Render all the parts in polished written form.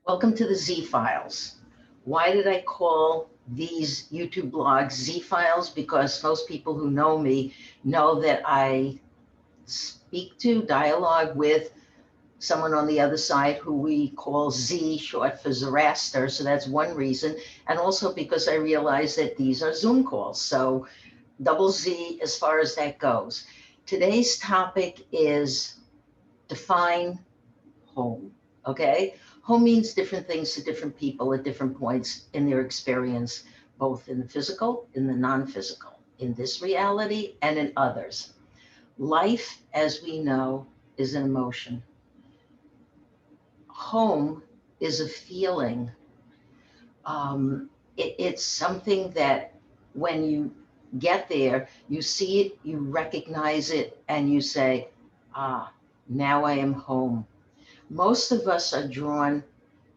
Welcome to the Z Files. Why did I call these YouTube blogs Z Files? Because most people who know me know that I speak to, dialogue with someone on the other side who we call Z, short for Zoroaster. So that's one reason. And also because I realize that these are Zoom calls. So double Z as far as that goes. Today's topic is define home. Okay. Home means different things to different people at different points in their experience, both in the physical, in the non-physical, in this reality and in others. Life, as we know, is an emotion. Home is a feeling. It's something that when you get there, you see it, you recognize it, and you say, ah, now I am home. Most of us are drawn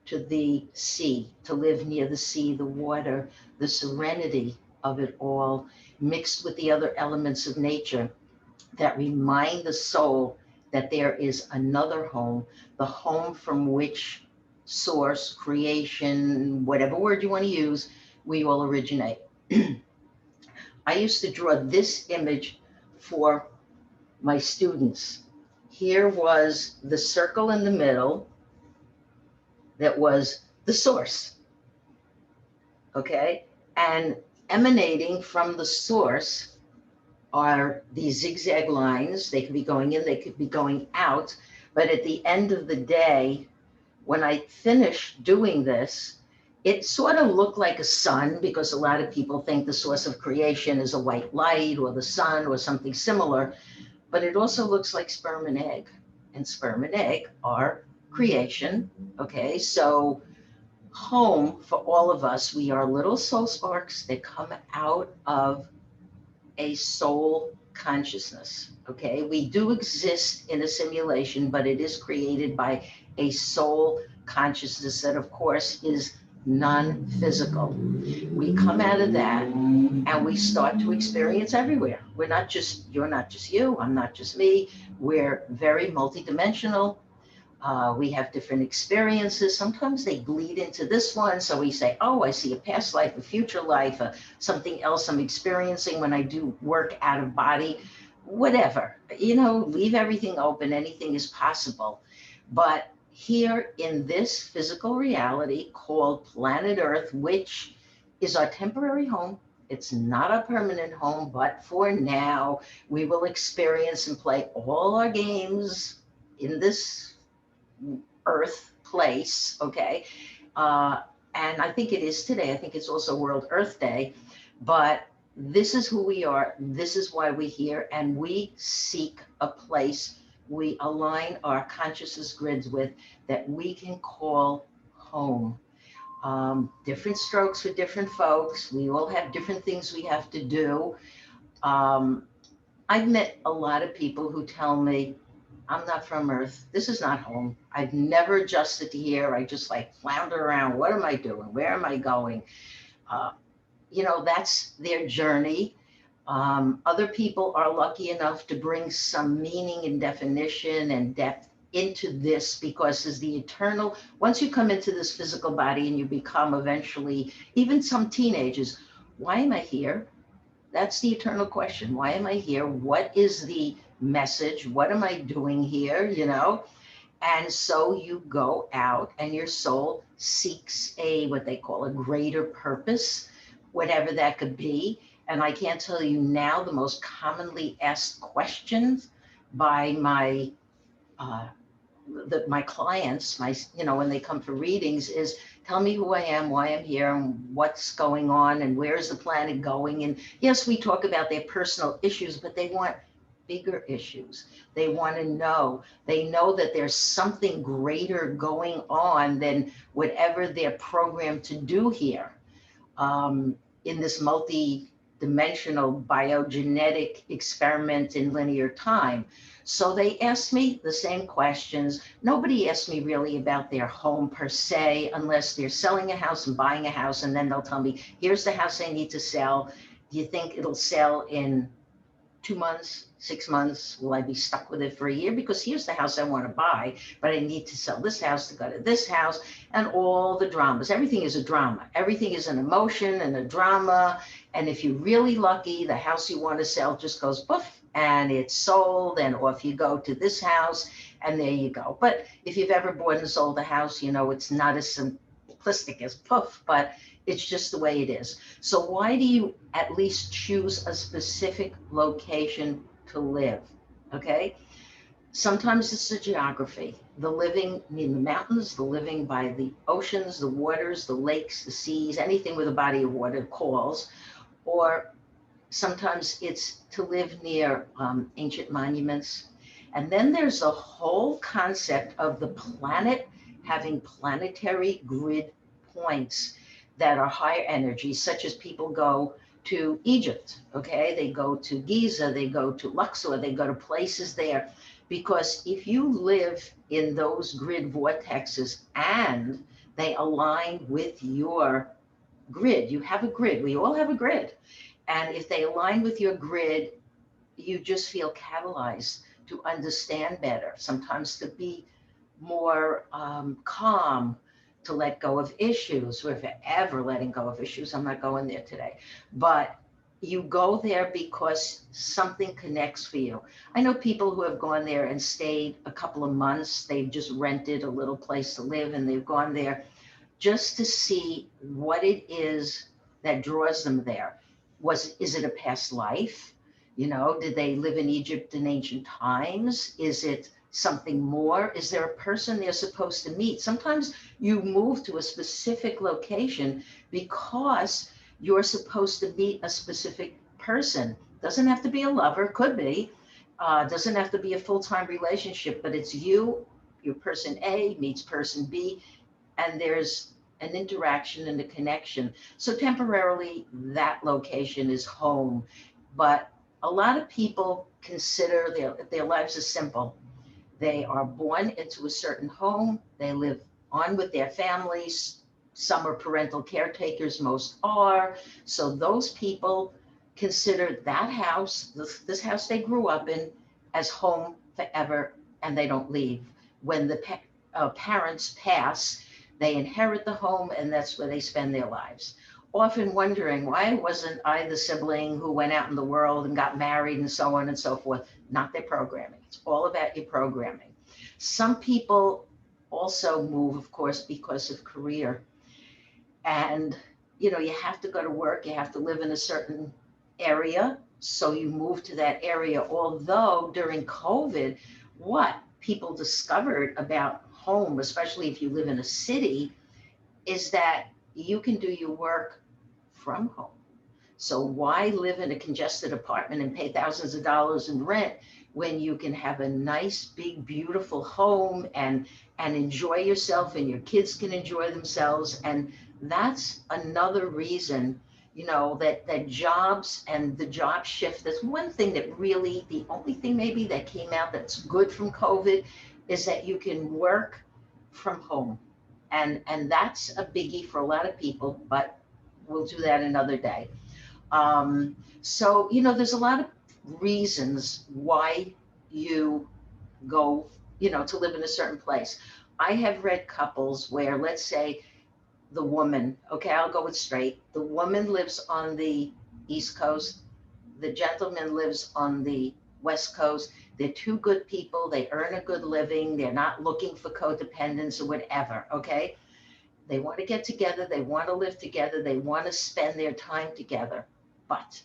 to the sea, to live near the sea, the water, the serenity of it all, mixed with the other elements of nature that remind the soul that there is another home, the home from which source, creation, whatever word you want to use, we all originate. I used to draw this image for my students. Here was the circle in the middle that was the source, okay? And emanating from the source are these zigzag lines. They could be going in, they could be going out. But at the end of the day, when I finished doing this, it sort of looked like a sun, because a lot of people think the source of creation is a white light or the sun or something similar. But it also looks like sperm and egg. And sperm and egg are creation. Okay, so home for all of us, we are little soul sparks that come out of a soul consciousness. Okay, we do exist in a simulation, but it is created by a soul consciousness that, of course, is non-physical. We come out of that and we start to experience everywhere. We're not just, you're not just you, I'm not just me. We're very multidimensional. We have different experiences. Sometimes they bleed into this one. So we say, oh, I see a past life, a future life, something else I'm experiencing when I do work out of body, whatever. Leave everything open. Anything is possible. But here in this physical reality called planet Earth, which is our temporary home, it's not a permanent home, but for now, we will experience and play all our games in this Earth place, okay? And I think it is today. I think it's also World Earth Day. But this is who we are. This is why we're here. And we seek a place we align our consciousness grids with that we can call home. Different strokes for different folks. We all have different things we have to do. I've met a lot of people who tell me, I'm not from Earth. This is not home. I've never adjusted to here. I just like flounder around. What am I doing? Where am I going? That's their journey. Other people are lucky enough to bring some meaning and definition and depth into this, because as the eternal, once you come into this physical body and you become eventually, even some teenagers, why am I here? That's the eternal question. Why am I here? What is the message? What am I doing here? And so you go out and your soul seeks what they call a greater purpose, whatever that could be. And I can't tell you now, the most commonly asked questions by my clients, when they come for readings, is tell me who I am, why I'm here, and what's going on, and where's the planet going. And yes, we talk about their personal issues, but they want bigger issues. They want to know. They know that there's something greater going on than whatever they're programmed to do here in this multi-dimensional biogenetic experiment in linear time. So they asked me the same questions. Nobody asked me really about their home per se, unless they're selling a house and buying a house, and then they'll tell me, here's the house I need to sell. Do you think it'll sell in 2 months, 6 months? Will I be stuck with it for a year? Because here's the house I want to buy, but I need to sell this house to go to this house, and all the dramas. Everything is a drama. Everything is an emotion and a drama. And if you're really lucky, the house you want to sell just goes poof and it's sold, and off you go to this house, and there you go. But if you've ever bought and sold a house, you know it's not as simplistic as poof, but it's just the way it is. So why do you at least choose a specific location to live? Okay. Sometimes it's the geography, the living in the mountains, the living by the oceans, the waters, the lakes, the seas, anything with a body of water calls. Or sometimes it's to live near ancient monuments. And then there's the whole concept of the planet having planetary grid points that are higher energy, such as people go to Egypt, okay? They go to Giza, they go to Luxor, they go to places there. Because if you live in those grid vortexes and they align with your grid, you have a grid, we all have a grid. And if they align with your grid, you just feel catalyzed to understand better, sometimes to be more calm, to let go of issues. Or if you're ever letting go of issues, I'm not going there today. But you go there because something connects for you. I know people who have gone there and stayed a couple of months. They've just rented a little place to live and they've gone there just to see what it is that draws them there. Is it a past life? You know, did they live in Egypt in ancient times? Is it something more? Is there a person they're supposed to meet? Sometimes you move to a specific location because you're supposed to meet a specific person. Doesn't have to be a lover, could be. Doesn't have to be a full-time relationship, but it's you, your person A meets person B, and there's an interaction and a connection. So temporarily, that location is home. But a lot of people consider their lives as simple. They are born into a certain home. They live on with their families. Some are parental caretakers, most are. So those people consider that house, this house they grew up in, as home forever, and they don't leave. When the parents pass, they inherit the home, and that's where they spend their lives. Often wondering, why wasn't I the sibling who went out in the world and got married and so on and so forth? Not their programming. It's all about your programming. Some people also move, of course, because of career. And, you know, you have to go to work, you have to live in a certain area. So you move to that area. Although during COVID, what people discovered about home, especially if you live in a city, is that you can do your work from home. So why live in a congested apartment and pay thousands of dollars in rent when you can have a nice, big, beautiful home and enjoy yourself, and your kids can enjoy themselves? And that's another reason, you know, that jobs and the job shift. That's one thing that really, the only thing maybe that came out that's good from COVID is that you can work from home. And that's a biggie for a lot of people, but we'll do that another day. So, you know, there's a lot of reasons why you go, you know, to live in a certain place. I have read couples where, let's say, the woman, okay, I'll go with straight. The woman lives on the East Coast. The gentleman lives on the West Coast. They're two good people. They earn a good living. They're not looking for codependence or whatever, okay? They want to get together. They want to live together. They want to spend their time together. But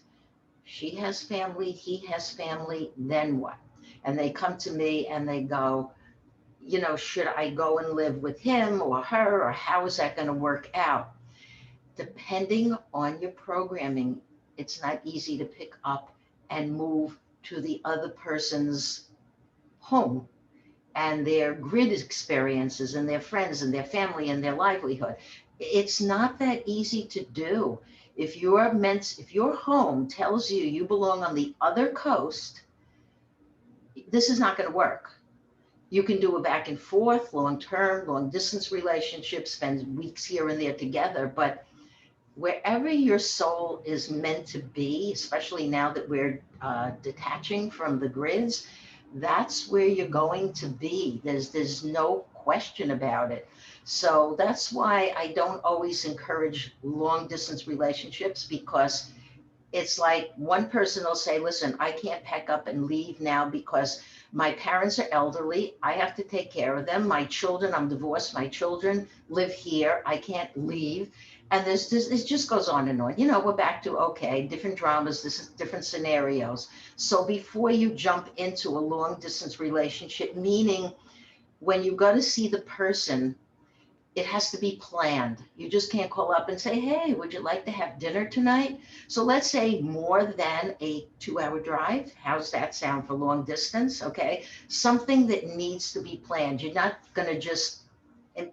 she has family, he has family, then what? And they come to me and they go, you know, should I go and live with him or her, or how is that going to work out? Depending on your programming, it's not easy to pick up and move to the other person's home and their grid experiences and their friends and their family and their livelihood. It's not that easy to do. If your home tells you you belong on the other coast, this is not going to work. You can do a back and forth, long term, long distance relationship, spend weeks here and there together, but wherever your soul is meant to be, especially now that we're detaching from the grids, that's where you're going to be. There's no question about it. So that's why I don't always encourage long distance relationships, because it's like one person will say, listen, I can't pack up and leave now because my parents are elderly. I have to take care of them. My children, I'm divorced. My children live here. I can't leave. And there's this, it just goes on and on. You know, we're back to, okay, different dramas, this is different scenarios. So before you jump into a long distance relationship, meaning when you go to see the person, it has to be planned. You just can't call up and say, hey, would you like to have dinner tonight? So let's say more than a 2 hour drive. How's that sound for long distance? Okay. Something that needs to be planned. You're not going to just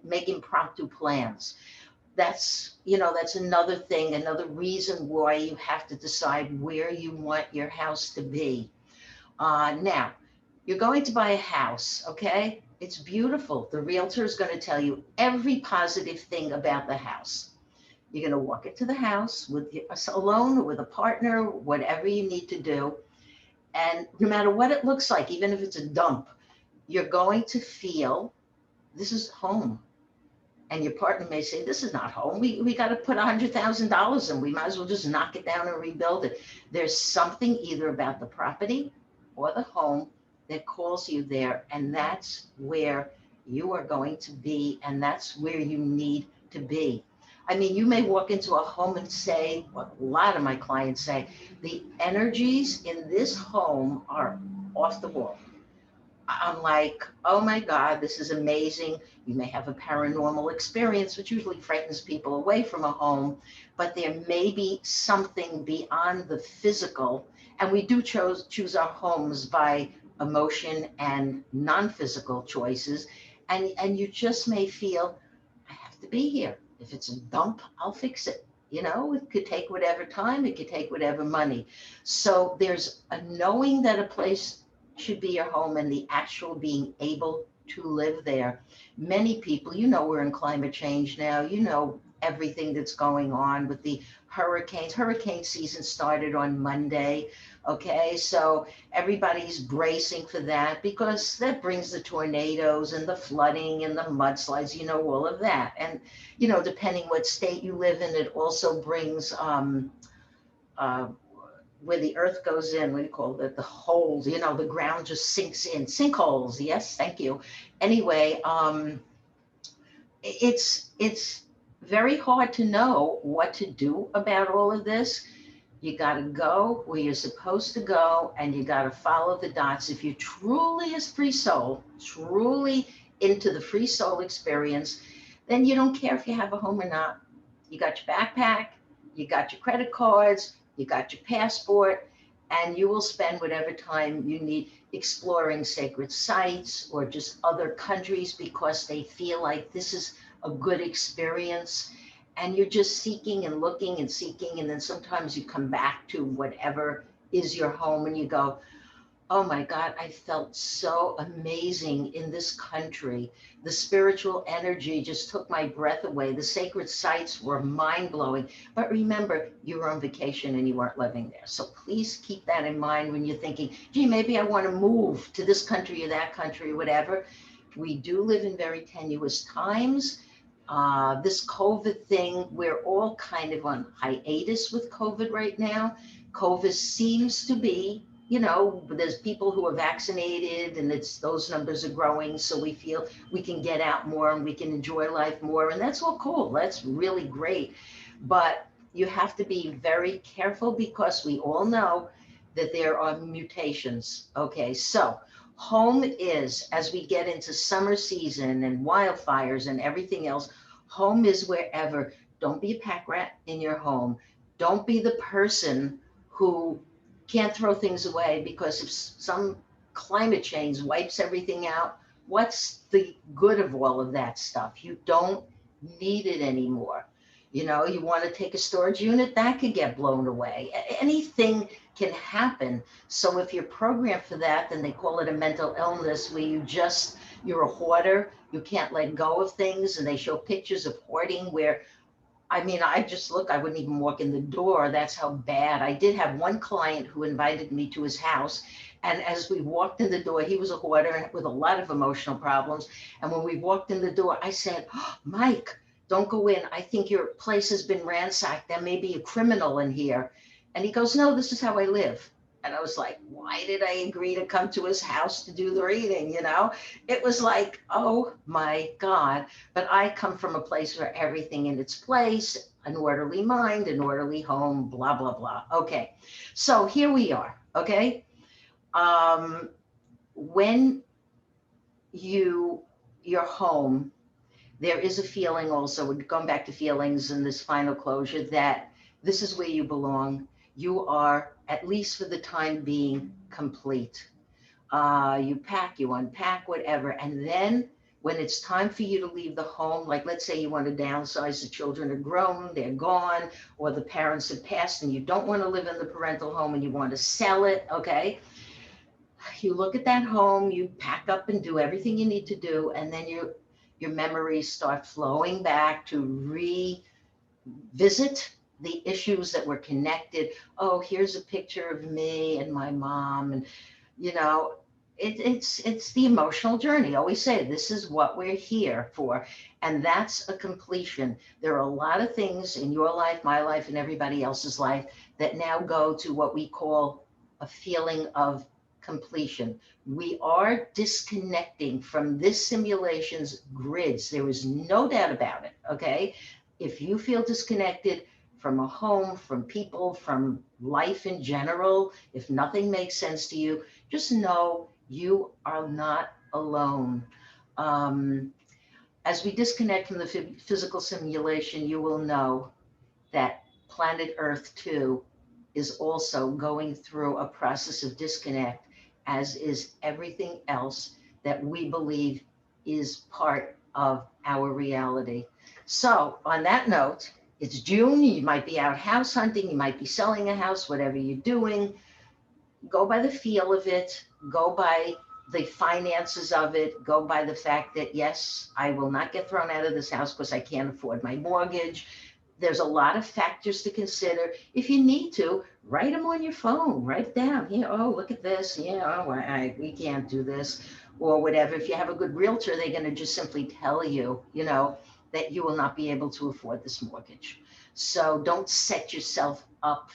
make impromptu plans. That's, you know, that's another thing, another reason why you have to decide where you want your house to be. Now, you're going to buy a house, okay? It's beautiful. The realtor is going to tell you every positive thing about the house. You're going to walk into the house with alone or with a partner, whatever you need to do. And no matter what it looks like, even if it's a dump, you're going to feel this is home. And your partner may say, this is not home. We got to put $100,000 in. We might as well just knock it down and rebuild it. There's something either about the property or the home that calls you there. And that's where you are going to be. And that's where you need to be. I mean, you may walk into a home and say, what a lot of my clients say, the energies in this home are off the wall. I'm like, oh my God, this is amazing. You may have a paranormal experience, which usually frightens people away from a home, but there may be something beyond the physical. And we do choose our homes by emotion and non-physical choices. And you just may feel, I have to be here. If it's a dump, I'll fix it. You know, it could take whatever time, it could take whatever money. So there's a knowing that a place should be your home and the actual being able to live there. Many people, you know, we're in climate change now, you know, everything that's going on with the hurricanes. Hurricane season started on Monday. Okay, so everybody's bracing for that because that brings the tornadoes and the flooding and the mudslides, you know, all of that. And, you know, depending what state you live in, it also brings uh, where the earth goes in, what do you call it? The holes, you know, the ground just sinks in. Sinkholes, yes, thank you. Anyway, it's very hard to know what to do about all of this. You got to go where you're supposed to go, and you got to follow the dots. If you truly is free soul, truly into the free soul experience, then you don't care if you have a home or not. You got your backpack, you got your credit cards, you got your passport, and you will spend whatever time you need exploring sacred sites or just other countries because they feel like this is a good experience. And you're just seeking and looking and seeking. And then sometimes you come back to whatever is your home and you go, oh my God, I felt so amazing in this country. The spiritual energy just took my breath away. The sacred sites were mind blowing. But remember, you were on vacation and you weren't living there. So please keep that in mind when you're thinking, gee, maybe I want to move to this country or that country or whatever. We do live in very tenuous times. This COVID thing, we're all kind of on hiatus with COVID right now. COVID seems to be, you know, there's people who are vaccinated and it's those numbers are growing. So we feel we can get out more and we can enjoy life more. And that's all cool. That's really great. But you have to be very careful because we all know that there are mutations. Okay, so home is, as we get into summer season and wildfires and everything else, home is wherever. Don't be a pack rat in your home. Don't be the person who can't throw things away because if some climate change wipes everything out, what's the good of all of that stuff? You don't need it anymore. You know, you want to take a storage unit, that could get blown away. Anything can happen. So if you're programmed for that, then they call it a mental illness where you're a hoarder, you can't let go of things. And they show pictures of hoarding where I mean, I just look, I wouldn't even walk in the door. That's how bad. I did have one client who invited me to his house. And as we walked in the door, he was a hoarder with a lot of emotional problems. And when we walked in the door, I said, oh, Mike, don't go in. I think your place has been ransacked. There may be a criminal in here. And he goes, no, this is how I live. And I was like, why did I agree to come to his house to do the reading? You know, it was like, oh my God. But I come from a place where everything in its place, an orderly mind, an orderly home, blah, blah, blah. Okay. So here we are. Okay. Um, when you're home, there is a feeling also, going back to feelings in this final closure, that this is where you belong. You are, at least for the time being, complete. You pack, you unpack, whatever. And then when it's time for you to leave the home, like let's say you want to downsize, the children are grown, they're gone, or the parents have passed and you don't want to live in the parental home and you want to sell it, okay? You look at that home, you pack up and do everything you need to do, and then your memories start flowing back to revisit the issues that were connected. Oh, here's a picture of me and my mom, and you know, it's the emotional journey. I always say this is what we're here for, and that's a completion. There are a lot of things in your life, my life, and everybody else's life that now go to what we call a feeling of completion. We are disconnecting from this simulation's grids. There is no doubt about it. Okay, if you feel disconnected from a home, from people, from life in general, if nothing makes sense to you, just know you are not alone. Um, as we disconnect from the physical simulation, you will know that planet Earth too is also going through a process of disconnect, as is everything else that we believe is part of our reality. So, on that note, it's June. You might be out house hunting, you might be selling a house, whatever you're doing. Go by the feel of it, go by the finances of it, go by the fact that, yes, I will not get thrown out of this house because I can't afford my mortgage. There's a lot of factors to consider. If you need to, write them on your phone, write it down. Yeah, oh, look at this. Yeah, oh, we can't do this or whatever. If you have a good realtor, they're going to just simply tell you, that you will not be able to afford this mortgage. So don't set yourself up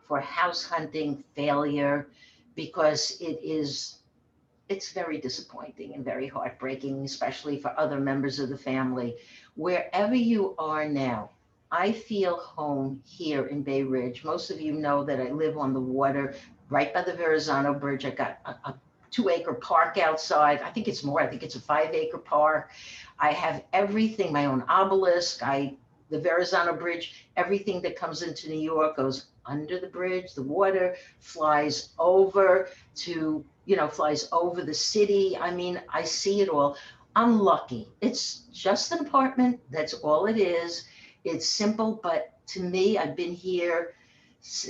for house hunting failure, because it's very disappointing and very heartbreaking, especially for other members of the family. Wherever you are now, I feel home here in Bay Ridge. Most of you know that I live on the water right by the Verrazano Bridge. I got a 2-acre park outside. I think it's more. I think it's a 5-acre park. I have everything, my own obelisk. The Verrazano Bridge, everything that comes into New York goes under the bridge. The water flies over flies over the city. I mean, I see it all. I'm lucky. It's just an apartment. That's all it is. It's simple, but to me, I've been here.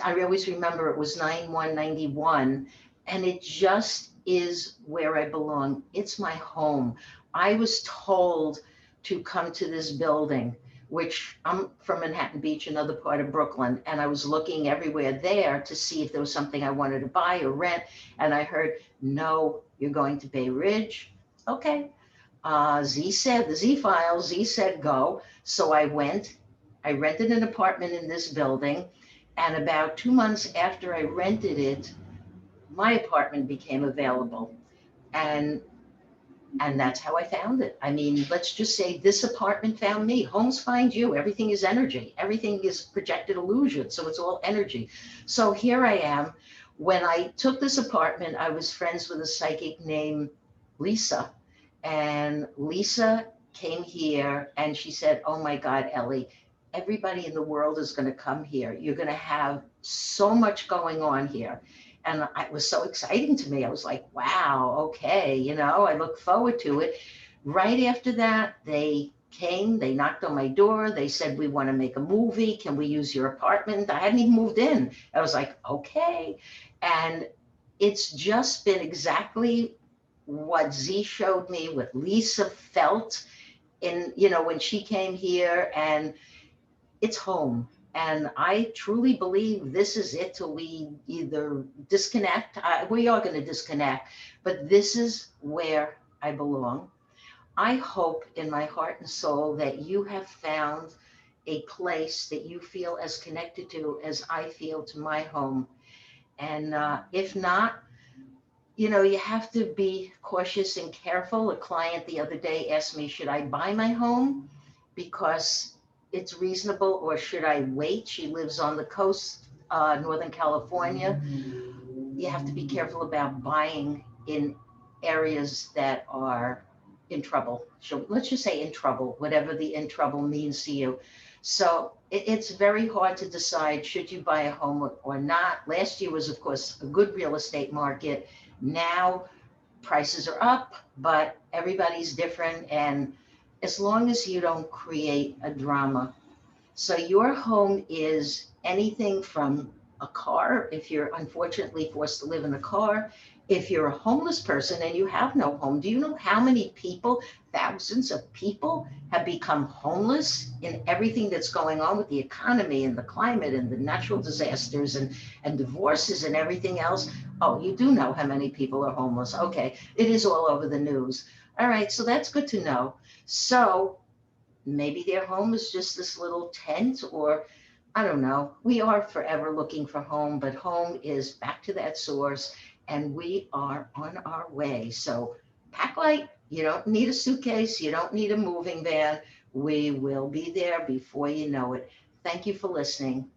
I always remember it was 9/1/91, and it just is where I belong. It's my home. I was told to come to this building, which I'm from Manhattan Beach, another part of Brooklyn, and I was looking everywhere there to see if there was something I wanted to buy or rent, and I heard, no, you're going to Bay Ridge. Okay. Z said, the Z file, Z said go. So I went. I rented an apartment in this building, and about 2 months after I rented it, my apartment became available. And that's how I found it. I mean, let's just say this apartment found me. Homes find you. Everything is energy. Everything is projected illusion. So it's all energy. So here I am. When I took this apartment, I was friends with a psychic named Lisa. And Lisa came here and she said, oh my God, Ellie, everybody in the world is going to come here. You're going to have so much going on here. And it was so exciting to me. I was like, wow, okay, I look forward to it. Right after that, they came, they knocked on my door. They said, we want to make a movie. Can we use your apartment? I hadn't even moved in. I was like, okay. And it's just been exactly what Z showed me, what Lisa felt when she came here. And it's home. And I truly believe this is it till we either disconnect. We are going to disconnect, but this is where I belong. I hope in my heart and soul that you have found a place that you feel as connected to as I feel to my home. And if not, you have to be cautious and careful. A client the other day asked me, should I buy my home because it's reasonable, or should I wait? She lives on the coast, Northern California. You have to be careful about buying in areas that are in trouble. So let's just say in trouble, whatever the in trouble means to you. So it's very hard to decide, should you buy a home or not. Last year was, of course, a good real estate market. Now prices are up, but everybody's different. And as long as you don't create a drama, so your home is anything from a car, if you're unfortunately forced to live in a car. If you're a homeless person and you have no home, do you know how many people, thousands of people, have become homeless in everything that's going on with the economy and the climate and the natural disasters and divorces and everything else? Oh, you do know how many people are homeless. Okay, it is all over the news. All right, so that's good to know. So maybe their home is just this little tent, or I don't know. We are forever looking for home, but home is back to that source, and we are on our way. So pack light. You don't need a suitcase. You don't need a moving van. We will be there before you know it. Thank you for listening.